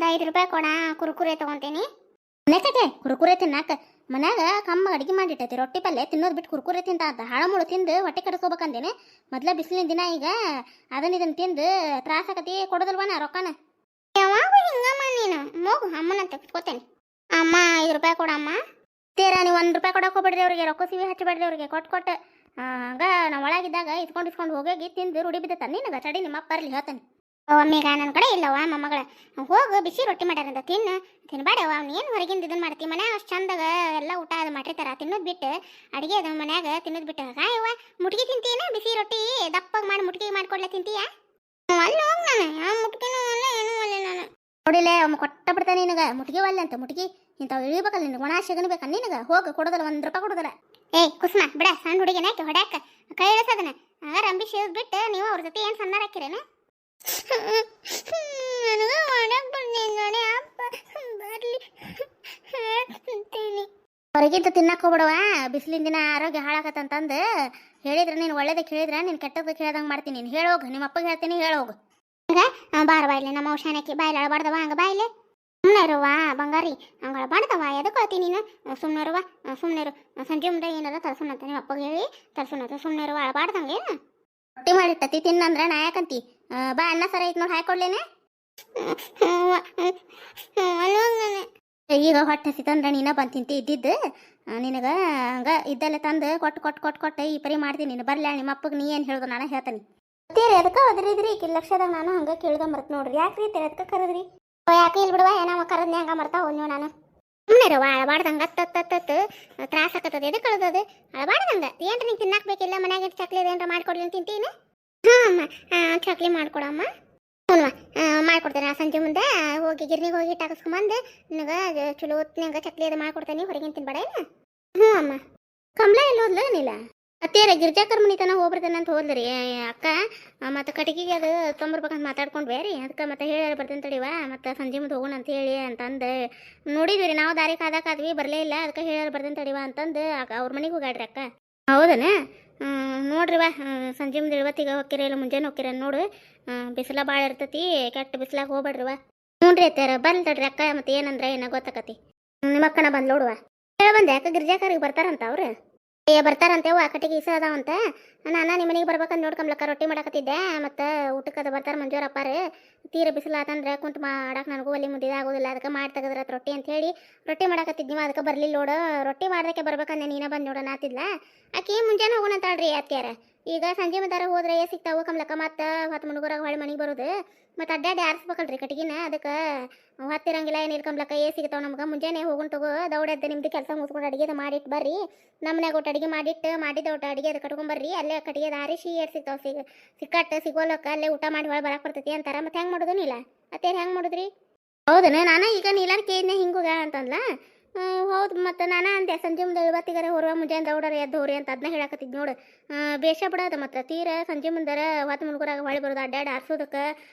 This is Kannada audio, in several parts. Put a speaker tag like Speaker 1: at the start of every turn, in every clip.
Speaker 1: ಒಂದು 5 ರೂಪಾಯಿ ಕೊಡ, ಕುರುಕುರೆ ತಗೊಂತೀನಿ. ಮನೆಕತೆ ಕುರುಕುರೆ ತಿನ್ನಾಕ ಮನ್ಯಾಗ ಕಮ್ಮ ಅಡಿಗೆ ಮಾಡಿಟ್ಟೈತಿ. ರೊಟ್ಟಿ ಪಲ್ಯ ತಿನ್ನೋದು ಬಿಟ್ಟು ಕುರುಕುರೆ ತಿಂತ ಅಂತ ಹಾಳು ಮುಳು ತಿಂದು ಹೊಟ್ಟೆ ಕಟ್ಕೋಬೇಕಂದೇನೆ. ಮೊದ್ಲ ಬಿಸಿಲಿನ ದಿನ ಈಗ ಇದನ್ನ ತಿಂದು ತ್ರಾಸ ಆಕತಿ. ಕೊಡೋದಲ್ವನ ರೊಕ್ಕನ? ಯಾವಾಗ ಹಿಂಗಮ್ಮ ನೀನು ಹೋಗು, ಅಮ್ಮನಂತ ಕುತ್ಕೋತೇನೆ. ಅಮ್ಮ 5 ರೂಪಾಯಿ ಕೊಡಮ್ಮ. ತೀರಾ ನೀವು 1 ರೂಪಾಯಿ ಕೊಡಕ್ಕೆ ಹೋಗ್ಬೇಡ್ರಿ ಅವ್ರಿಗೆ, ರೊಕ್ಕ ಸಿವಿ ಹಚ್ಚಬೇಡ್ರಿ ಅವ್ರಿಗೆ. ಕೊಟ್ಟು ಹಂಗ ನಾವು ಒಳಗಿದ್ದಾಗ ಇಸ್ಕೊಂಡು ಹೋಗಿ ತಿಂದು ರೂಢಿ ಬಿದ್ದತ್ತ ನಿನಗೆ. ಚಡಿ ನಿಮ್ಮ ಅಪ್ಪ ಬರಲಿ ಹೇಳ್ತಾನೆ. ಒಮ್ಮೆಗ ನನ್ನ ಕಡೆ ಇಲ್ಲವ ಮೊಮ್ಮಗಳ, ಹೋಗು ಬಿಸಿ ರೊಟ್ಟಿ ಮಾಡ್ಯಾರಂತ ತಿನ್ಬೇಡವ. ಅವ್ನು ಏನು ಹೊರಗಿಂದ ಇದನ್ನ ಮಾಡ್ತೀವಿ, ಮನ್ಯಾಗ ಅಷ್ಟು ಚಂದಾಗ ಎಲ್ಲ ಊಟ ಅದು ಮಾಡಿರ್ತಾರ. ತಿನ್ನೋದು ಬಿಟ್ಟು ಅಡುಗೆ ಅದು ಮನ್ಯಾಗ ತಿನ್ನೋದು ಬಿಟ್ಟು ಕಾಯವ್ವ ಮುಟ್ಗಿ ತಿಂತೀನ? ಬಿಸಿ ರೊಟ್ಟಿ ದಪ್ಪಗೆ ಮಾಡಿ ಮುಟ್ಗಿ ಮಾಡ್ಕೊಡ್ಲೆ ತಿಂತೀಯ? ಅಲ್ಲಿ ಹೋಗಿ ನಾನು ಯಾವ ಮುಟ್ಗಿನೂ ಅಲ್ಲ ಏನೂ ಅಲ್ಲ. ನಾನು ನೋಡಿಲ್ಲೇ ಒಮ್ಮೆ ಕೊಟ್ಟ ಬಿಡ್ತಾನೆ ನಿನಗೆ. ಮುಟ್ಗಿ ಒಲ್ಲೆ ಅಂತ ಮುಟ್ಗಿ ಇಂಥವು ಇಳಿಬೇಕಲ್ಲ ನಿನಗೆ. ಒಣ ಸಿಗನ್ಬೇಕ ನಿನಗೆ. ಹೋಗು, ಕೊಡೋದಲ್ಲ 1 ರೂಪಾಯಿ ಕೊಡೋದಲ್ಲ. ಏಯ್ ಕುಸುಮ ಬಿಡ, ಸಣ್ಣ ಹುಡುಗಿನ ಯಾಕೆ ಹೊಡ್ಯಾಕ ಕೈ ಇಳಿಸೋದನ್ನ. ಆಗ ರಂಬಿ ಶಿವ್ ಬಿಟ್ಟು ನೀವು ಅವ್ರ ಜೊತೆ ಏನು ಸಣ್ಣಾರ ಹಾಕಿರೇನು? ನನಗೆ ಮಾಡಕ್ ಬಂದಿದ್ದಾನೆ ಅಪ್ಪ, ಬರ್ಲಿ ಹೇಳ್ತೀನಿ. ಹೊರಗಿಂತ ತಿನ್ನಕ್ಕೆ ಹೋಗ್ಬಿಡವ, ಬಿಸಿಲಿನ ದಿನ ಆರೋಗ್ಯ ಹಾಳಾಕತ್ತಂತಂದು ಹೇಳಿದ್ರೆ ನೀನು ಒಳ್ಳೇದಕ್ಕೆ ಹೇಳಿದ್ರೆ ನೀನು ಕೆಟ್ಟದಕ್ಕೆ ಹೇಳ್ದಂಗೆ ಮಾಡ್ತೀನಿ. ನೀನು ಹೇಳೋಗು, ನಿಮ್ಮ ಅಪ್ಪಗೆ ಹೇಳ್ತೀನಿ, ಹೇಳೋಗು. ಹಂಗ ಬಾರ ಬಾಯ್ಲೆ ನಮ್ಮ ಔಷಾನಕ್ಕೆ ಬಾಯ್ಲೆ ಅಳಬಾರ್ದವ. ಹಂಗೆ ಬಾಯ್ಲೆ ಸುಮ್ಮನೆ ಇರುವ ಬಂಗಾರಿ, ಹಂಗೆ ಅಳಬಾರ್ದವ. ಎದಕ್ಕೆ ಹೇಳ್ತೀನಿ ನೀನು? ಸುಮ್ಮನೆ ಇರುವ, ಸುಮ್ಮನೆ ಇರು. ಸಂಜೆ ಮುಂದೆ ಏನಾರ ತರ್ಸೋಣಂತ ನಿಮ್ಮ ಅಪ್ಪಗೆ ಹೇಳಿ ತರ್ಸೋಣಂತ. ಸುಮ್ಮನೆ ಇರುವ, ಅಳಬಾರ್ದಂಗೆ. ಏನು ರೊಟ್ಟಿ ಮಾಡಿಟ್ಟತಿ ತಿನ್ನಂದ್ರೆ ನಾ ಯಾಕಂತಿ? ಬಾ ಅನ್ನ ಸರ ಐತೆ ನೋಡಿ, ಹಾಕೊಡ್ಲೇನೆ. ಈಗ ಹೊಟ್ಟೆ ಹಸಿತಂದ್ರೆ ನೀನ ಬಂದು ತಿಂತಿ ಇದ್ದಿದ್ದು. ನಿನಗೆ ಹಂಗೆ ಇದ್ದಲ್ಲೇ ತಂದು ಕೊಟ್ಟು ಈ ಪರಿ ಮಾಡ್ತೀನಿ. ನೀನು ಬರಲ್ಲ ನಿಮ್ಮ ಅಪ್ಪಗೆ ನೀ ಏನು ಹೇಳ್ದು ನಾನು ಹೇಳ್ತಾನೆ. ತೀರಿ ಅದಕ್ಕೆ ಒದರಿದ್ರಿ ಈಕಿ ಲಕ್ಷದಾಗ ನಾನು ಹಂಗೆ ಕೇಳ್ದ ಮರ್ತು ನೋಡ್ರಿ. ಯಾಕ್ರಿ ತೀರಿ ಅದಕ್ಕೆ ಕರೆದ್ರಿ? ಯಾಕೆ ಇಲ್ಲಿ ಬಿಡುವ, ಏನೋ ಕರದ್ನಿ ಹಂಗೆ ಮರ್ತಾ ಹೋದ್ನು ನಾನು. ಸುಮ್ಮನೆ ಇರುವ, ಅಳಬಾರ್ದಂಗೆ ಹತ್ತತ್ತು ತ್ರಾಸ ಆಕತ್ತದ. ಎದಕ್ಕೆ ಕಳ್ದದು? ಅಳಬಾರ್ದಂಗೆ ಏನ್ರಿ ನೀನು ತಿನ್ನಾಕ್ಬೇಕಿಲ್ಲ? ಮನ್ಯಾಗ ಚಕ್ಲಿ ಏನಾರ ಮಾಡ್ಕೊಡ್ಲಿ ಅಂತ ತಿಂತೀನಿ. ಹಾಂ ಅಮ್ಮ, ಚಕ್ಲಿ ಮಾಡ್ಕೊಡಮ್ಮ. ಹ್ಞೂ ಮಾಡ್ಕೊಡ್ತೇನೆ. ಸಂಜೆ ಮುಂದೆ ಹೋಗಿ ಗಿರ್ನಿಗೆ ಹೋಗಿ ಹಾಕಿಸ್ಕೊಂಬಂದು ನಿನಗೆ ಚಲೋ ಹೊತ್ತಿನಾಗ ಚಕ್ಲಿ ಅದು ಮಾಡ್ಕೊಡ್ತೇನೆ. ಹೊರಗಿನ ತಿನ್ಬೇಡ ಏನು? ಹ್ಞೂ ಅಮ್ಮ. ಕಮಲ ಎಲ್ಲಿ ಹೋದ್ಲು ಏನಿಲ್ಲ? ಅತ್ತೇರ ಗಿರ್ಜಾಕರ್ ಮನಿ ತನಕ ಹೋಗ್ಬರ್ತೇನೆ ಅಂತ ಹೋದ್ರಿ ಅಕ್ಕ. ಮತ್ತು ಕಟಿಗೆಗೆ ಅದು ತೊಂಬರ್ಬೇಕಂತ ಮಾತಾಡ್ಕೊಂಡು ಬೇರೆ ಅದಕ್ಕೆ ಮತ್ತೆ ಹೇಳಿ ಬರ್ತೇನೆ ತಡಿವ, ಮತ್ತು ಸಂಜೆ ಮುಂದೆ ಹೋಗೋಣ ಅಂತ ಹೇಳಿ ಅಂತಂದು ನೋಡಿದ್ವಿ ರೀ. ನಾವು ದಾರಿ ಕಾದಾಕಾದ್ವಿ, ಬರಲೇ ಇಲ್ಲ. ಅದಕ್ಕೆ ಹೇಳಿ ಬರ್ತೇನೆ ತಡಿವ ಅಂತಂದು ಅವ್ರ ಮನೆಗೆ ಹೋಗಾಡ್ರಿ ಅಕ್ಕ. ಹೌದನ? ನೋಡ್ರಿವ ಸಂಜೆ ಮುಂದೆ ಇವತ್ತಿಗೆ ಹೋಗ್ಕಿರ ಇಲ್ಲ ಮುಂಜಾನೆ ಹೋಗ್ಕಿರ ನೋಡು. ಬಿಸಿಲ ಭಾಳ ಇರ್ತೈತಿ, ಕೆಟ್ಟ ಬಿಸಿಲಾಗ ಹೋಗ್ಬೇಡ್ರಿವ. ಹ್ಞೂ ರೀ ಅತ್ತಾರ ಬಂದು ತಡ್ರಿ ಅಕ್ಕ. ಮತ್ತು ಏನಂದ್ರೆ ಏನೋ ಗೊತ್ತಾಕತಿ. ನಿಮ್ಮ ಅಕ್ಕನ ಬಂದು ನೋಡುವ. ಹೇಳಿ ಬಂದೆ ಅಕ್ಕ, ಗಿರ್ಜಾಕರಿಗೆ ಬರ್ತಾರಂತ ಅವ್ರು. ಬರ್ತಾರಂತೇವ ಕಟ್ಟಿಗೆ ಇಸ ಅದಾವಂತ. ನಾನು ನಿಮ್ಮ ಮನೆಗೆ ಬರ್ಬೇಕಂತ ನೋಡ್ಕೊಂಬ್ಲಕ್ಕ ರೊಟ್ಟಿ ಮಾಡಕತ್ತಿದ್ದೆ. ಮತ್ತು ಊಟಕ್ಕೆ ಅದು ಬರ್ತಾರೆ ಮಂಜೂರ ಅಪ್ಪಾರು. ತೀರ ಬಿಸಿಲಾತಂದ್ರೆ ಕುಂತು ಮಾಡಕ್ಕೆ ನನಗೂ ಅಲ್ಲಿ ಮುದ್ದೆ ಆಗೋದಿಲ್ಲ. ಅದಕ್ಕೆ ಮಾಡಿ ತೆಗೆದ್ರ ರೊಟ್ಟಿ ಅಂತ ಹೇಳಿ ರೊಟ್ಟಿ ಮಾಡಕತ್ತಿದ್ ನೀವು. ಅದಕ್ಕೆ ಬರಲಿಲ್ಲ ನೋಡು. ರೊಟ್ಟಿ ಮಾಡೋದಕ್ಕೆ ಬರ್ಬೇಕಂದ್ರೆ ನೀನ ಬಂದು ನೋಡೋಣ ಆತಿದ್ಲ. ಆಕಿ ಮುಂಜಾನೆ ಹೋಗೋಣ ಅಂತಾಳ್ರಿ ಅತ್ಯಾರ. ಈಗ ಸಂಜೆ ಮುಂದಾರ ಹೋದ್ರೆ ಸಿಗ್ತಾವು ಕಮ್ಲಕ್ಕ. ಮತ್ತು ಹೊತ್ತು ಮುಳುಗೋರಾಗ ಹೊಳೆ ಮನೆಗೆ ಬರೋದು. ಮತ್ತು ಅಡ್ಡಾಡಿ ಆರಿಸ್ಬೇಕಲ್ರಿ ಕಟ್ಟಿಗಿನ. ಅದಕ್ಕೆ ಹೊತ್ತಿರಂಗಿಲ್ಲ ಏನಿಲ್ಲ ಕಮ್ಲಕ್ಕ. ಸಿಗ್ತಾವೆ ನಮ್ಗೆ. ಮುಂಜಾನೆ ಹೋಗೋಣ ತಗೋ, ದೌಡದ್ದು ನಿಮ್ದು ಕೆಲಸ ಮುಗಿಸ್ಕೊಂಡು ಅಡುಗೆದು ಮಾಡಿಟ್ಟು ಬರ್ರಿ. ನಮ್ಮನ್ಯಾಗ ಒಟ್ಟು ಅಡುಗೆ ಮಾಡಿದ್ದು ಒಟ್ಟು ಅಡುಗೆ ಅದು ಕಟ್ಕೊಂಬರ್ರಿ. ಅಲ್ಲೇ ಕಟ್ಟಿಗೆದು ಆರಿಸಿ ಏಟ್ ಸಿಗ್ತಾವೆ. ಸಿಕ್ಕಟ್ಟು ಸಿಗೋಲಕ್ಕ ಅಲ್ಲೇ ಊಟ ಮಾಡಿ ಹೊಳೆ ಬರಕ್ಕೆ ಬರ್ತೈತಿ ಅಂತಾರೆ. ಮತ್ತು ಹೆಂಗೆ ಮಾಡೋದು ನೀಲ ಅತ್ತೇನು ಹೆಂಗೆ ಮಾಡಿದ್ರಿ? ಹೌದನ? ನಾನು ಈಗ ನೀಲಾನ ಕೇಳಿದ್ನೆ ಹಿಂಗೋಗ ಅಂತಂದ್ಲ. ಹೌದು. ಮತ್ತು ನಾನು ಅಂದೆ ಸಂಜೆ ಮುಂದೆ ಇವತ್ತಿಗಾರೆ ಹೊರುವ ಮುಂಜಾನೆ ದೌಡರ ಎದ್ದು ಹೋರಿ ಅಂತ ಅದನ್ನ ಹೇಳಕತ್ತಿದ್ದು ನೋಡು. ಬೇಷ ಬಿಡೋದು. ಮತ್ತು ತೀರ ಸಂಜೆ ಮುಂದರ ಹೊತ್ತು ಮುಳುಗೋರಾಗ ಹೊಳೆ ಬರೋದು ಅಡ್ಡಾಡಿ ಆರಿಸೋದಕ್ಕೆ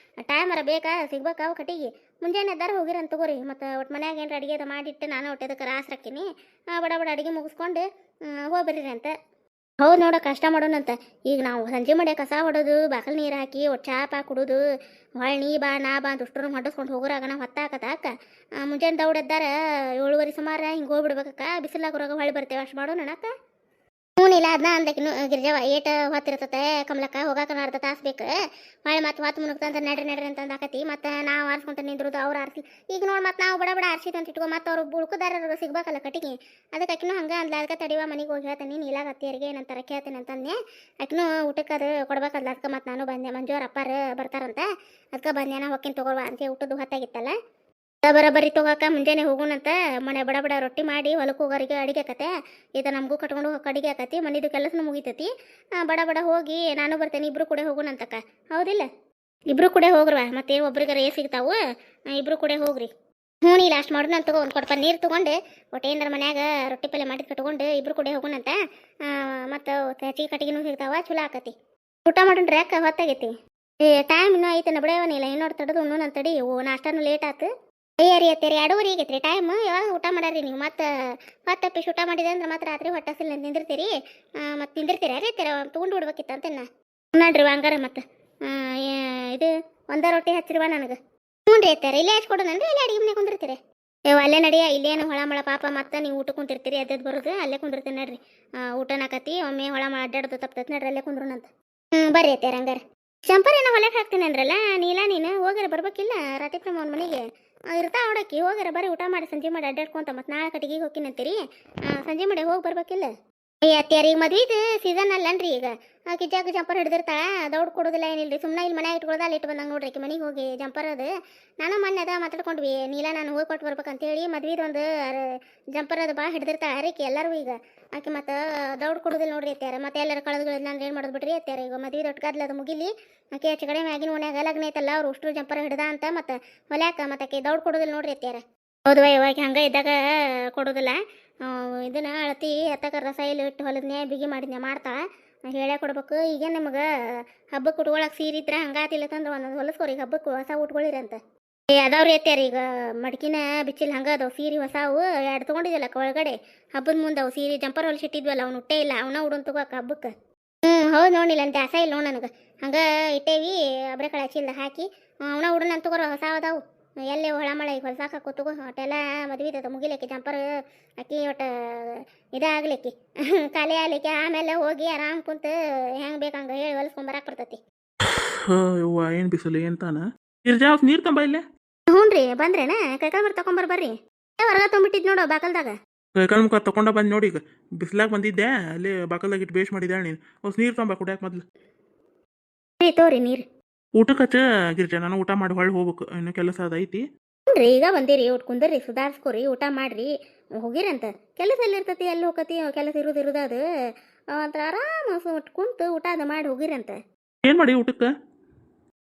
Speaker 1: ಟೈಮರ ಬೇಕಾ ಸಿಗ್ಬೇಕಾ ಅವು ಕಟ್ಟಿಗೆ. ಮುಂಜಾನೆ ಎದ್ದಾರ ಹೋಗಿರಂತ ತಗೋರಿ. ಮತ್ತು ಒಟ್ಟು ಮನ್ಯಾಗ ಏನಾರ ಅಡುಗೆ ಅದು ಮಾಡಿಟ್ಟು ನಾನು ಒಟ್ಟು ಅದಕ್ಕೆ ರಾಸ್ರಕ್ಕಿನಿ. ಬಡ ಅಡುಗೆ ಮುಗಿಸ್ಕೊಂಡು ಹೋಗ್ಬರ್ರಿ ಅಂತ. ಹೌದು ನೋಡ, ಕಷ್ಟ ಮಾಡೋಣಂತ. ಈಗ ನಾವು ಸಂಜೆ ಮಾಡಿ ಕಸ ಹೊಡೋದು, ಬಾಕಲ್ ನೀರು ಹಾಕಿ ಒಟ್ಟು ಚಾಪ ಕುಡೋದು, ಹೊಳೆ ನೀ ಬಾ ನಾ ಬಾ ಅಂತ ಅಷ್ಟನ್ನು ಹೊಡ್ಸ್ಕೊಂಡು ಹೋಗೋರಾಗ ನಾವು ಹೊತ್ತಾಕತ್ತ ಅಕ್ಕ. ಮುಂಜಾನೆ ದೌಡೆದ್ದಾರ 7:30 ಸುಮಾರು ಹಿಂಗೆ ಹೋಗ್ಬಿಡ್ಬೇಕಕ್ಕ. ಬಿಸಿಲಾಗ ಹೊರಗೆ ಹೊಳೆ ಬರ್ತೇವೆ. ಅಷ್ಟು ಮಾಡೋಣ ಅಕ್ಕ. ಹ್ಞೂ ಇಲ್ಲ ಅದನ್ನ ಅಂದಕಿನ್ನು ಗಿರ್ಜವ ಏಟ ಹೊತ್ತಿರ್ತತೆ ಕಮಲಕ್ಕ. ಹೋಗಾಕ ಅರ್ಧ ತಾಸು ಬೇಕು. ಹೊಳೆ ಮತ್ತು ಹೊತ್ತು ಮುನುಗ್ತಂತ ನಡ್ರಿ ಅಂತಂದು ಆಕತಿ. ಮತ್ತು ನಾವು ಆರಿಸ್ಕೊಂತ ನಿಂದ್ರದು ಅವ್ರು ಆರಿಸಿ. ಈಗ ನೋಡಿ ಮತ್ತು ನಾವು ಬಡ ಆರಿಸಿದ್ ಅಂತ ಇಟ್ಕೊ. ಮತ್ತು ಅವ್ರು ಬುಳ್ಕುದಾರ ಸಿಗ್ಬೇಕಲ್ಲ ಕಟ್ಟಿಗೆ. ಅದಕ್ಕೆ ಅಕ್ಕಿನೂ ಹಂಗೆ ಅಂದ್ಲ. ಅದಕ್ಕೆ ತಡಿವ ಮನೆಗೆ ಹೋಗಿ ಹೇಳ್ತೇನೆ ನೀಲಾಗ ಅತ್ತಿಯರಿಗೆ ಏನಂತಾರೆ ಕೇಳ್ತೇನೆ ಅಂತಂದೆ. ಅಕ್ಕಿನೂ ಊಟಕ್ಕೆ ಅದು ಕೊಡ್ಬೇಕಲ್ಲ. ಅದಕ್ಕೆ ಮತ್ತು ನಾನು ಬಂದೆ. ಮಂಜೂರ ಅಪ್ಪಾರು ಬರ್ತಾರಂತ. ಅದಕ್ಕೆ ಬಂದೆ. ನಾ ಹೊಕ್ಕಿನ ತೊಗೊಳ್ವ ಅಂತ ಊಟದ್ದು ಹೊತ್ತಾಗಿತ್ತಲ್ಲ. ಬರೀ ತಗೋಕ ಮುಂಜಾನೆ ಹೋಗೋಣಂತ. ಮನೆ ಬಡ ರೊಟ್ಟಿ ಮಾಡಿ ಹೊಲಕ್ಕೆ ಹೋಗೋರಿಗೆ ಅಡಿಗೆ ಆಕತೆ. ಇದು ನಮಗೂ ಕಟ್ಕೊಂಡು ಹೋಗೋಕೆ ಅಡಿಗೆ ಆಕತಿ. ಮನೆದು ಕೆಲಸನೂ ಮುಗಿತೈತಿ. ಬಡ ಹೋಗಿ ನಾನು ಬರ್ತೇನೆ. ಇಬ್ರು ಕೂಡ ಹೋಗೋಣಂತಕ್ಕ. ಹೌದಿಲ್ಲ? ಇಬ್ರು ಕೂಡ ಹೋಗ್ರವ. ಮತ್ತೇನು ಒಬ್ರಿಗಾರ ಸಿಗ್ತಾವು. ಇಬ್ರು ಕೂಡ ಹೋಗ್ರಿ. ಹ್ಞೂ ಇಲ್ಲ ಅಷ್ಟು ಮಾಡೋಣ ಅಂತ. ಒಂದು ಕೊಡಪ ನೀರು ತೊಗೊಂಡು ಒಟ್ಟು ಏನಾರ ಮನ್ಯಾಗ ರೊಟ್ಟಿ ಪಲ್ಯ ಮಾಡಿ ಕಟ್ಕೊಂಡು ಇಬ್ರು ಕೂಡ ಹೋಗೋಣಂತ. ಮತ್ತು ಹೆಚ್ಚಿಗೆ ಕಟ್ಟಿಗೆನೂ ಸಿಗ್ತಾವ. ಚಲೋ ಆಕತಿ. ಊಟ ಮಾಡೋಣ್ರಿ ಅಕ್ಕ, ಹೊತ್ತಾಗೈತಿ. ಟೈಮ್ ಇನ್ನೂ ಐತೆ ನಬಡೇವನಿಲ್ಲ. ಇನ್ನೋರು ತಡೋದು ಉಣ್ಣು ತಡಿ. ನಾಷ್ಟಾನು ಲೇಟ್ ಆಯ್ತು. ಅಯ್ಯರಿ ಅತ್ತೇರಿ 2:30 ಆಗೈತ್ರಿ ಟೈಮ್. ಯಾವಾಗ ಊಟ ಮಾಡಾರಿ ನೀವು? ಮತ್ತು ಪಪ್ಪಿ ಊಟ ಮಾಡಿದೆ ಅಂದ್ರೆ ಮತ್ತೆ ರಾತ್ರಿ ಹೊಟ್ಟಸಿಲ್ಲ ನಿಂದಿರ್ತೀರಿ. ಮತ್ತು ನಿಂದಿರ್ತೀರ ರೀ ತೀರ ತೊಗೊಂಡು ಬಿಡ್ಬೇಕಿತ್ತು ಅಂತ ನೋಡ್ರಿ ಹಂಗಾರ. ಮತ್ತು ಇದು ಒಂದ ರೊಟ್ಟಿ ಹಚ್ಚಿರುವ ನನಗೆ. ಹ್ಞೂ ರೀ ಅತ್ತಾರ ಇಲ್ಲೇ ಹಚ್ಕೊಡೋಣನ್ರಿ ಇಲ್ಲೇ ಅಡಿಗೆ ಮನೆ ಕುಂದಿರ್ತೀರಿ ಅಲ್ಲೇ ನಡಿಯ ಇಲ್ಲೇನು ಹೊಳಮಳ ಪಾಪ ಮತ್ತೆ ನೀವು ಊಟ ಕುಂತಿರ್ತೀರಿ ಎದ್ದೆದ್ದು ಬರೋದು ಅಲ್ಲೇ ಕುಂದಿರ್ತೀನಿ ನಡ್ರಿ ಊಟನಾಕತಿ ಒಮ್ಮೆ ಹೊಳಮಳ ಅಡ್ಡಾಡೋದು ತಪ್ತೈತಿ ನಡ್ರಿ ಅಲ್ಲೇ ಕುಂದ್ರೋಣಂತ ಬರ್ರಿ ಅತ್ತಾರ ಹಂಗಾರ ಶಂಪರ್ ಏನೋ ಹೊಲಕ್ಕೆ ಹಾಕ್ತೀನಿ ಅಂದ್ರಲ್ಲ ನೀನು ಹೋಗಾರ ಬರ್ಬೇಕಿಲ್ಲ ರಾತ್ರಿ ಪ್ರೇಮ ಅವ್ನ ಮನೆಗೆ ಇರ್ತಾ ಹೊಡಕ್ಕಿ ಹೋಗಾರ ಬರ್ರಿ ಊಟ ಮಾಡಿ ಸಂಜೆ ಮಾಡಿ ಅಡ್ಡಾಡ್ಕೊಂತ ಮತ್ತೆ ನಾಳೆ ಕಟ್ಟಿಗೆ ಹೋಗ್ತೀನಂತೀರಿ ಸಂಜೆ ಮಾಡಿ ಹೋಗಿ ಬರ್ಬೇಕಿಲ್ಲ ಅತ್ಯಾರ ಈಗ ಮದ್ವಿದು ಸೀಸನ್ ಅಲ್ಲನ್ರಿ ಈಗ ಕಿಜ್ಜಾಗ ಜಂಪರ್ ಹಿಡಿದಿರ್ತಾ ದೌಡ್ ಕೊಡೋದಿಲ್ಲ ಏನಿಲ್ರಿ ಸುಮ್ಮನೆ ಇಲ್ಲಿ ಮನೆ ಇಟ್ಕೊಳ್ಳೋದು ಅಲ್ಲಿ ಇಟ್ಟು ಬಂದಂಗೆ ನೋಡ್ರಿ ಆಕಿ ಮನೆಗೆ ಹೋಗಿ ಜಂಪರ್ ಅದು ನಾನು ಮೊನ್ನೆ ಅದ ಮಾತಾಡ್ಕೊಂಡ್ವಿ ನೀಲ ನಾನು ಹೋಗಿ ಕೊಟ್ಟು ಬರ್ಬೇಕಂತೇಳಿ ಮದ್ವಿದು ಒಂದು ಜಂಪರ್ ಅದು ಭಾಳ ಹಿಡಿದಿರ್ತಾಳೆ ಅರಿಕೆ ಎಲ್ಲರೂ ಈಗ ಆಕೆ ಮತ್ತೆ ದೌಡ್ ಕೊಡೋದಿಲ್ಲ ನೋಡ್ರಿ ಅತ್ಯಾರ ಮತ್ತೆ ಎಲ್ಲರ ಕಳೆದುಗಳಿಲ್ಲ ಅಂದ್ರೆ ಏನು ಮಾಡೋದು ಬಿಡ್ರಿ ಅತ್ಯಾರ ಈಗ ಮದ್ವೆ ದೊಡ್ಡಗಾದ್ಲ ಅದು ಮುಗಿಲಿ ಆಕೆ ಆಚೆ ಕಡೆ ಮ್ಯಾಗಿನ ಓಣ್ಯಾಗ ಲಗ್ನ ಐತಲ್ಲ ಅವ್ರು ಅಷ್ಟು ಜಂಪರ್ ಹಿಡ್ದ ಅಂತ ಮತ್ತೆ ಹೊಲ್ಯಾಕ ಮತ್ತೆ ಆಕೆ ದೌಡ್ ಕೊಡೋದಿಲ್ಲ ನೋಡ್ರಿ ಅತ್ಯಾರ ಹೌದು ಇವಾಗ ಹಂಗೆ ಇದ್ದಾಗ ಕೊಡೋದಿಲ್ಲ ಇದನ್ನ ಅಳತಿ ಅತ್ತಕ ರಸ ಇಲ್ಲಿ ಇಟ್ಟು ಹೊಲದ್ನೇ ಬಿಗಿ ಮಾಡಿದ್ನೆ ಮಾಡ್ತಾಳೆ ಹೇಳೇ ಕೊಡ್ಬೇಕು ಈಗ ನಿಮಗೆ ಹಬ್ಬಕ್ಕೆ ಉಟ್ಕೊಳಕ್ಕೆ ಸೀರೆ ಇದ್ರೆ ಹಂಗಾತಿಲ್ಲ ತಂದ್ರೆ ಒಂದೊಂದು ಹೊಲಸ್ಕೋರಿ ಹಬ್ಬಕ್ಕೆ ಹೊಸ ಉಟ್ಕೊಳ್ಳಿರಿ ಅಂತ ಅದಾವ್ರಿ ಅತ್ಯಾರ ಈಗ ಮಡ್ಕಿನ ಬಿಚ್ಚಿಲ್ಲ ಹಂಗೆ ಅದಾವ ಸೀರೆ ಹೊಸಾವು ಎರಡು ತೊಗೊಂಡಿದ್ದಲ್ಲ ಒಳಗಡೆ ಹಬ್ಬದ ಮುಂದೆ ಅವು ಸೀರೆ ಜಂಪರ್ ಹೊಲಿಸಿಟ್ಟಿದ್ವಲ್ಲ ಅವ್ನು ಉಟ್ಟೇ ಇಲ್ಲ ಅವನ ಉಡನ್ ತಗೋಕ ಹಬ್ಬಕ್ಕೆ ಹೌದು ನೋಡಿಲ್ಲ ಅಂತ ಆಸೆ ಇಲ್ಲ ನೋಡು ನನಗೆ ಹಂಗೆ ಇಟ್ಟೇವಿ ಅಬ್ರೆ ಕಳೆ ಹಚ್ಚಿಲ್ಲ ಹಾಕಿ ಅವನ ಉಡನ್ ಅಂತ ತಗೋರ ಹೊಸ ಅದಾವು ಎಲ್ಲೇ ಹೊಳಮಳೆ ಈಗ ಹೊಲ್ಸಾಕ ಕೂತಗೋ ಒಟ್ಟೆಲ್ಲ ಮದ್ವಿದ ಮುಗಿಲಿಕ್ಕೆ ಜಂಪರ್ ಅಕ್ಕಿ ಒಟ್ಟು ಇದಾಗ್ಲಿಕ್ಕೆ ಖಾಲಿ ಆಗ್ಲಿಕ್ಕೆ ಆಮೇಲೆ ಹೋಗಿ ಆರಾಮ್ ಕುಂತು ಹೆಂಗೆ ಬೇಕಂಗೆ ಹೇಳಿ ಹೊಲ್ಸ್ಕೊಂಬರಕ್ಕೆ ಬರ್ತೈತಿ
Speaker 2: ಯವ್ವ ಏನು ಬಿಸಿಲು ಏನು ತಾನ ಇರ್ಜಾವ್ ನೀರು ತಂಬ ಇಲ್ಲೇ
Speaker 1: ಹ್ಞೂ ರೀ ಬಂದ್ರೇನ ಕೈಕಾಲು ಬರ್ ತಗೊಂಬರ್ರಿ ಹೊರಗೆ ತೊಗೊಂಬಿಟ್ಟಿದ್ ನೋಡು ಬಾಕಲ್ದಾಗ
Speaker 2: ಕೈಕಾಲು ಮುಖ ತಗೊಂಡ ಬಂದು ನೋಡಿ ಈಗ ಬಿಸಿಲಾಗ ಬಂದಿದ್ದೆ ಅಲ್ಲಿ ಬಾಕಲ್ದಾಗ ಇಟ್ಟು ಬೇಷ್ ಮಾಡಿದ್ದಾಳೆ ನೀನು ಹೊಸ ನೀರು ತಂಬ ಕುಡಿಯಾಕ ಮೊದ್ಲು
Speaker 1: ರೀ ತೋರಿ ನೀರು
Speaker 2: ಊಟಕ್ಕೆ ಹಚ್ಚ ಗಿರ್ಜಾ ನಾನು ಊಟ ಮಾಡಿ ಹೊಳ್ಳಿ ಹೋಗ್ಬೇಕು ಇನ್ನೂ ಕೆಲಸ ಅದೈತಿ
Speaker 1: ಹ್ಞೂ ಈಗ ಬಂದಿರಿ ಒಟ್ಟು ಕುಂದರ್ರಿ ಸುಧಾರಿಸ್ಕೊರಿ ಊಟ ಮಾಡ್ರಿ ಹೋಗಿರಂತ ಕೆಲಸ ಎಲ್ಲಿರ್ತತಿ ಎಲ್ಲಿ ಹೋಗತಿ ಕೆಲಸ ಇರೋದು ಅದು ಒಂಥರ ಆರಾಮ ಕುಂತು ಊಟ ಅದು ಮಾಡಿ ಹೋಗಿರಂತ
Speaker 2: ಏನು ಮಾಡಿ ಊಟಕ್ಕೆ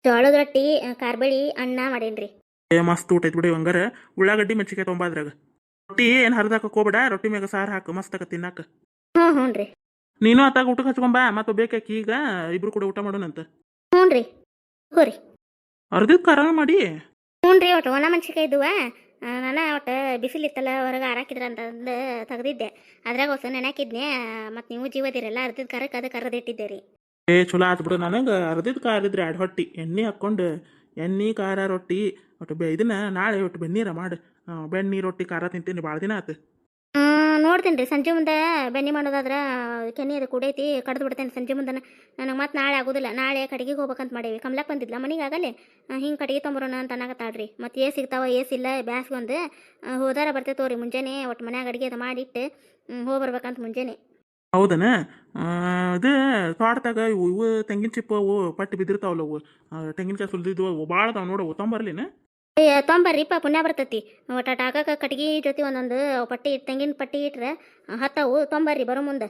Speaker 1: ಜೋಳದ ರೊಟ್ಟಿ ಕಾರ್ಬೇಳಿ ಅನ್ನ ಮಾಡೇನ್ರಿ
Speaker 2: ಮಸ್ತ್ ಊಟ ಐತಿ ಬಿಡಿ ಹಂಗಾರ ಉಳ್ಳಾಗಡ್ಡಿ ಮೆಣಸಿಕಾಯಿ ತೊಂಬಾದ್ರಾಗ ರೊಟ್ಟಿ ಏನು ಹರಿದಾಕ ಹೋಗ್ಬೇಡ ರೊಟ್ಟಿ ಮ್ಯಾಗ ಸಾರು ಹಾಕು ಮಸ್ತ್ ಆಗ ತಿನ್ನಾಕ
Speaker 1: ಹ್ಞೂ ರೀ
Speaker 2: ನೀನು ಅತ್ತಾಗ ಊಟಕ್ಕೆ ಹಚ್ಕೊಂಬ ಮತ್ತೆ ಬೇಕಾಕಿ ಈಗ ಇಬ್ರು ಕೂಡ ಊಟ ಮಾಡೋಣಂತ
Speaker 1: ಹ್ಞೂ ರೀ ಹೋರಿ
Speaker 2: ಅರ್ಧದ ಖಾರ ಮಾಡಿ
Speaker 1: ಹ್ಞೂ ರೀ ಒಟ್ಟು ಒಣ ಮೆಣಸಿಕಾಯಿ ಇದ್ದುವ ನಾನು ಒಟ್ಟು ಬಿಸಿಲಿತ್ತಲ್ಲ ಹೊರಗೆ ಹಾರಾಕಿದ್ರ ಅಂತಂದು ತೆಗ್ದಿದ್ದೆ ಅದ್ರಾಗ ಹೊಸ ನೆನಾಕಿದ್ನೆ ಮತ್ತು ನೀವು ಜೀವದಿರಲ್ಲ ಅರ್ಧದ ಖಾರಕ್ಕೆ ಅದಕ್ಕೆ ಅರ್ದಿಟ್ಟಿದ್ದೆ ರೀ
Speaker 2: ಚಲೋ ಆತು ಬಿಡು ನನಗೆ ಅರ್ಧದ ಖಾರ ಇದ್ರೆ ಎರಡು ಹೊಟ್ಟಿ ಎಣ್ಣೆ ಹಾಕ್ಕೊಂಡು ಎಣ್ಣೆ ಖಾರ ರೊಟ್ಟಿ ಒಟ್ಟು ಇದನ್ನ ನಾಳೆ ಒಟ್ಟು ಬೆನ್ನೀರ ಮಾಡಿ ಬೆಣ್ಣೆ ರೊಟ್ಟಿ ಖಾರ ತಿಂತೀನಿ ಭಾಳ ದಿನ ಆತು
Speaker 1: ನೋಡ್ತೀನಿ ರೀ ಸಂಜೆ ಮುಂದೆ ಬೆನ್ನಿ ಮಾಡೋದಾದ್ರೆ ಕೆನೆ ಅದು ಕುಡೈತಿ ಕಡ್ದು ಬಿಡ್ತೇನೆ ಸಂಜೆ ಮುಂದೆ ನನಗೆ ಮತ್ತೆ ನಾಳೆ ಆಗೋದಿಲ್ಲ ನಾಳೆ ಕಡೆಗೆ ಹೋಗ್ಬೇಕಂತ ಮಾಡೀವಿ ಕಮ್ಲಕ್ಕೆ ಬಂದಿದ್ಲ ಮನೆಗೆ ಆಗಲ್ಲೇ ಹಿಂಗೆ ಕಡೆಗೆ ತೊಂಬರೋಣ ಅಂತ ಅನ್ನಕತ್ತಾಳ್ರಿ ಮತ್ತು ಏಸ್ ಸಿಗ್ತಾವ ಏಸ್ ಇಲ್ಲ ಬ್ಯಾಸ್ಗೆ ಒಂದು ಹೋದಾರ ಬರ್ತೈತೋರಿ ಮುಂಜಾನೆ ಒಟ್ಟು ಮನ್ಯಾಗ ಅಡುಗೆ ಅದು ಮಾಡಿಟ್ಟು ಹೋಗಿ ಬರ್ಬೇಕಂತ ಮುಂಜಾನೆ
Speaker 2: ಹೌದನ ಇದು ತೋಟದಾಗ ಇವು ತೆಂಗಿನ ಚಿಪ್ಪು ಅವು ಪಟ್ಟಿ ಬಿದ್ದಿರ್ತಾವಲ್ಲ ಅವು ತೆಂಗಿನಕಾಯಿ ಸುಲಿದಿದ್ವು ಅವು ಭಾಳ ಅದಾವ ನೋಡವು ತೊಂಬರ್ಲಿನ
Speaker 1: ತೊಂಬರ್ರಿಪ್ಪ ಪುಣ್ಯ ಬರ್ತೈತಿ ಒಟ್ಟು ಹಾಕಕ್ಕೆ ಕಟ್ಗೆ ಜೊತೆ ಒಂದೊಂದು ಪಟ್ಟಿ ತೆಂಗಿನ ಪಟ್ಟಿ ಇಟ್ರೆ ಹತ್ತವು ತೊಂಬರ್ರಿ ಬರೋ ಮುಂದೆ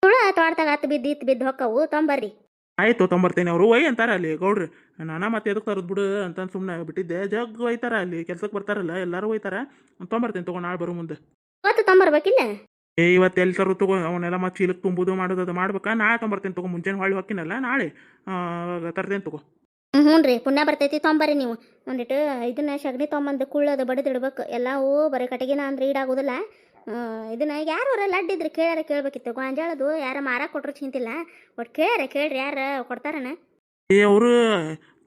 Speaker 1: ತುಳ ತೋಟದಾಗ ಹತ್ತು ಬಿದ್ದು ಹೊಕ್ಕವು ತೊಂಬರ್ರಿ
Speaker 2: ಆಯ್ತು ತೊಂಬರ್ತೇನೆ ಅವರು ಒಯ್ ಅಂತಾರ ಅಲ್ಲಿ ಗೌಡ್ರಿ ನಾನಾ ಮತ್ತೆ ಎದಕ್ಕೆ ತರದ್ ಬಿಡು ಅಂತ ಸುಮ್ಮನೆ ಬಿಟ್ಟಿದ್ದೆ ಜಗ್ ಒಯ್ತಾರ ಅಲ್ಲಿ ಕೆಲ್ಸಕ್ಕೆ ಬರ್ತಾರಲ್ಲ ಎಲ್ಲರೂ ಒಯ್ತಾರ ತೊಂಬರ್ತೇನೆ ತಗೋ ನಾಳೆ ಬರೋ ಮುಂದೆ
Speaker 1: ಇವತ್ತು ತೊಂಬರ್ಬೇಕಿಲ್ಲ
Speaker 2: ಇವತ್ತು ಎಲ್ಲಿ ತರೋ ತಗೋ ಅವನ್ನೆಲ್ಲ ಮತ್ತೆ ಚೀಲಕ್ಕೆ ತುಂಬೋದು ಮಾಡೋದು ಅದು ಮಾಡ್ಬೇಕಾ ನಾಳೆ ತೊಂಬರ್ತೇನೆ ತಗೋ ಮುಂಜಾನೆ ಹೊಳ್ಳಿ ಹೊಕ್ಕಿನಲ್ಲ ನಾಳೆ ತರ್ತೇನೆ ತಗೋ
Speaker 1: ಹ್ಞೂ ರೀ ಪುಣ್ಯ ಬರ್ತೈತಿ ತೊಂಬರ್ರಿ ನೀವು ಒಂದಿಟ್ಟು ಇದನ್ನ ಸಗಣಿ ತೊಗೊಂಬಂದು ಕುಳ್ಳೋದು ಬಡಿದಿಡ್ಬೇಕು ಎಲ್ಲವೂ ಬರೀ ಕಟ್ಟಿಗೆನ ಅಂದ್ರೆ ಈಡಾಗೋದಿಲ್ಲ ಇದನ್ನ ಯಾರು ಲಡ್ಡಿದ್ರೆ ಕೇಳ್ಯಾರ ಕೇಳ್ಬೇಕಿತ್ತು ಗಾಂಜಾಳದು ಯಾರ ಮಾರಾಕ ಕೊಟ್ರು ಚಿಂತಿಲ್ಲ ಒಟ್ಟು ಕೇಳ್ರಿ ಯಾರು ಕೊಡ್ತಾರನ
Speaker 2: ಅವರು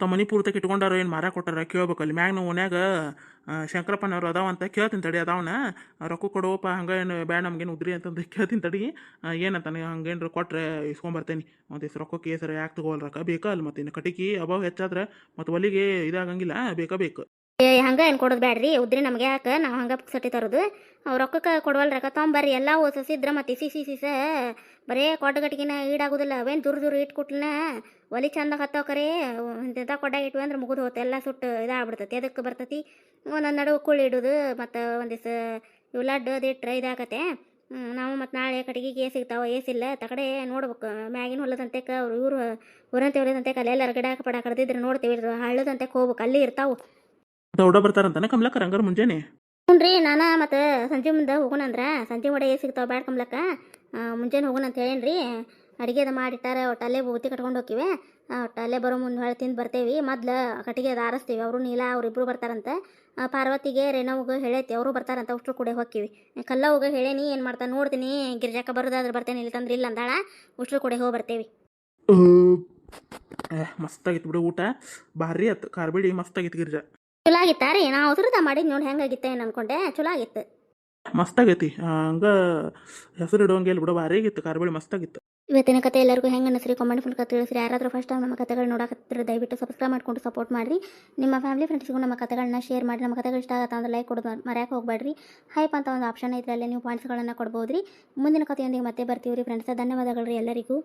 Speaker 2: ತಮ್ಮ ಮನೆ ಪೂರ್ತಿಗೆ ಇಟ್ಕೊಂಡಾರ ಏನು ಮಾರ ಕೊಟ್ಟಾರ ಕೇಳ್ಬೇಕಲ್ಲಿ ಮ್ಯಾಗ ನಾವು ಮನ್ಯಾಗ ಶಂಕರಪ್ಪನವ್ರು ಅದಾವಂತ ಕೇಳ್ತೀನಿ ತಡಿ ಅದಾವನ ರೊಕ್ಕ ಕೊಡುವಪ್ಪ ಹಂಗೆ ಏನು ಬ್ಯಾಡ ನಮ್ಗೇನು ಉದ್ರಿ ಅಂತಂದು ಕೇಳ್ತೀನಿ ತಡಿ ಏನಂತಾನೆ ಹಂಗೇನ್ರ ಕೊಟ್ರೆ ಇಸ್ಕೊಂಬರ್ತೇನೆ ಒಂದು ದಿವ್ಸ ರೊಕ್ಕಕ್ಕೆ ಹೆಸರು ಯಾಕೆ ತಗೋಲ್ರಕ್ಕ ಬೇಕಾ ಅಲ್ಲ ಮತ್ತೆ ಇನ್ನು ಕಟಿಕಿ ಅಭಾವ ಹೆಚ್ಚಾದ್ರೆ ಮತ್ತು ಒಲಿಗೆ ಇದಾಗಂಗಿಲ್ಲ ಬೇಕು
Speaker 1: ಹಂಗೆ ಏನು ಕೊಡೋದು ಬ್ಯಾಡ್ರಿ ಉದ್ರಿ ನಮ್ಗೆ ಯಾಕೆ ನಾವು ಹಂಗೆ ಸಟಿ ತರೋದು ಅವ್ರು ರೊಕ್ಕಕ್ಕೆ ಕೊಡವಲ್ರಕ್ಕ ತೊಂಬರ್ರಿ ಎಲ್ಲ ಓದಿಸಿದ್ರ ಮತ್ತು ಸಿಸ ಬರೇ ಕೊಟ್ಟಗಟ್ಟಿಗಿನ ಈಡಾಗೋದಿಲ್ಲ ಅವೇನು ದೂರ ಇಟ್ಕೊಟ್ಲನ ಒಲಿ ಚಂದ ಹತ್ತೋಕರೆ ಇಂಥ ಕೊಡ್ಡಾಗ ಇಟ್ವಿ ಅಂದ್ರೆ ಮುಗಿದು ಹೋಗುತ್ತೆ ಎಲ್ಲ ಸುಟ್ಟು ಇದಾಗ್ಬಿಡ್ತೈತಿ ಅದಕ್ಕೆ ಬರ್ತೈತಿ ಒಂದೊಂದು ನಡುವೆ ಕುಳ್ಳಿ ಇಡೋದು ಮತ್ತು ಒಂದು ದಿವ್ಸ ಇವು ಲಡ್ಡು ಅದು ಇಟ್ರೆ ಇದಾಗತ್ತೆ ನಾವು ಮತ್ತು ನಾಳೆ ಕಡೆಗೆ ಸಿಗ್ತಾವೆ ಏಸಿಲ್ಲ ತಕಡೆ ನೋಡ್ಬೇಕು ಮ್ಯಾಗಿನ ಹೊಲದಂತೆ ಅವ್ರು ಇವರು ಊರಂತೆ ಹೊಲದಂತೆ ಅಲ್ಲಿ ಎಲ್ಲರ ಗಿಡ ಪಡ ಕಡ್ದಿದ್ರೆ ನೋಡ್ತೀವಿ ಹಳ್ಳದಂತೆ ಹೋಗ್ಬೇಕು ಅಲ್ಲಿ ಇರ್ತಾವೆ
Speaker 2: ದೌಡ ಬರ್ತಾರಂತಾನೆ ಕಮ್ಲಕ್ಕ ರಂಗಾರ ಮುಂಜಾನೆ
Speaker 1: ಹ್ಞೂ ರೀ ನಾನು ಮತ್ತು ಸಂಜೆ ಮುಂದೆ ಹೋಗೋಣಂದ್ರೆ ಸಂಜೆ ಒಡೆ ಸಿಗ್ತಾವೆ ಬ್ಯಾಡ ಕಮ್ಲಕ್ಕ ಮುಂಜಾನೆ ಹೋಗೋಣ ಅಂತ ಹೇಳೇನ್ರಿ ಅಡುಗೆ ಅದು ಮಾಡಿಟ್ಟಾರೆ ಒಟ್ಟು ಅಲ್ಲೇ ಬೂತಿ ಕಟ್ಕೊಂಡು ಹೋಗ್ತೀವಿ ಒಟ್ಟು ಅಲ್ಲೇ ಬರೋ ಮುಂದೆ ಹೊಳೆ ತಿಂದು ಬರ್ತೀವಿ ಮೊದ್ಲು ಕಟ್ಟಿಗೆ ಅದು ಆರಿಸ್ತೀವಿ ಅವರು ನೀಲ ಅವರಿಬ್ಬರು ಬರ್ತಾರಂತೆ ಪಾರ್ವತಿಗೆ ರೇಣವ್ಗೆ ಹೇಳೈತಿ ಅವರು ಬರ್ತಾರಂತ ಅಷ್ಟು ಕೂಡ ಹೋಗ್ತೀವಿ ಕಲ್ಲವ್ಗೆ ಹೇಳೇನಿ ಏನು ಮಾಡ್ತಾನೆ ನೋಡ್ತೀನಿ ಗಿರ್ಜಾಕ ಬರೋದಾದ್ರೆ ಬರ್ತೇನೆ ಇಲ್ಲ ತಂದ್ರೆ ಇಲ್ಲ ಅಂದಾಳ ಅಷ್ಟು ಕೂಡ ಹೋಗಿ ಬರ್ತೀವಿ
Speaker 2: ಮಸ್ತಾಗಿತ್ತು ಬಿಡು ಊಟ ಭಾರಿ ಆಯ್ತು ಕಾರ್ಬೇಡಿ ಮಸ್ತಾಗಿತ್ತು ಗಿರ್ಜಾ
Speaker 1: ಚಲೋ ಆಗಿತ್ತಾ ರೀ ನಾ ಅವಸರದ ಮಾಡಿದ್ ನೋಡಿ ಹೆಂಗಾಗಿತ್ತೆ ಏನು ಅನ್ಕೊಂಡೆ ಚಲೋ ಆಗಿತ್ತು.
Speaker 2: ಮಸ್ತಾಗೈತಿ ಹಂಗೆ ಹೆಸರು ಇಡೋಂಗಿಲ್ಲ ಬಿಡು ಭಾರಿ ಆಗಿತ್ತು ಕಾರ್ಬೇಳಿ ಮಸ್ತಾಗಿತ್ತು.
Speaker 1: ಇವತ್ತಿನ ಕತೆ ಎಲ್ಲರಿಗೂ ಹೆಂಗೆ ಅನ್ನಿಸ್ರಿ ಕಾಮೆಂಟ್ ಮೂಲಕ ತಿಳಿಸ್ರಿ. ಯಾರಾದರೂ ಫಸ್ಟ್ ಟೈಮ್ ನಮ್ಮ ಕತೆಗಳು ನೋಡಕತ್ತಿದ್ರೆ ದಯವಿಟ್ಟು ಸಬ್ಸ್ಕ್ರೈಬ್ ಮಾಡ್ಕೊಂಡು ಸಪೋರ್ಟ್ ಮಾಡಿರಿ. ನಿಮ್ಮ ಫ್ಯಾಮಿಲಿ ಫ್ರೆಂಡ್ಸ್ಗೂ ನಮ್ಮ ಕತೆಗಳನ್ನ ಶೇರ್ ಮಾಡಿ. ನಮ್ಮ ಕತೆಗಳು ಇಷ್ಟ ಆಗುತ್ತೆ ಅಂದ್ರೆ ಲೈಕ್ ಕೊಡೋದು ಮರ್ಯಾಕೆ ಹೋಗಬೇಡ್ರಿ. ಹೈಪ್ ಅಂತ ಒಂದು ಆಪ್ಷನ್ ಐತ್ರಿ, ಅಲ್ಲಿ ನೀವು ಪಾಯಿಂಟ್ಸ್ಗಳನ್ನು ಕೊಡ್ಬೋದು ರೀ. ಮುಂದಿನ ಕತೆಯೊಂದಿಗೆ ಮತ್ತೆ ಬರ್ತೀವಿ ರೀ ಫ್ರೆಂಡ್ಸ್. ಧನ್ಯವಾದಗಳು ರೀ ಎಲ್ಲರಿಗೂ.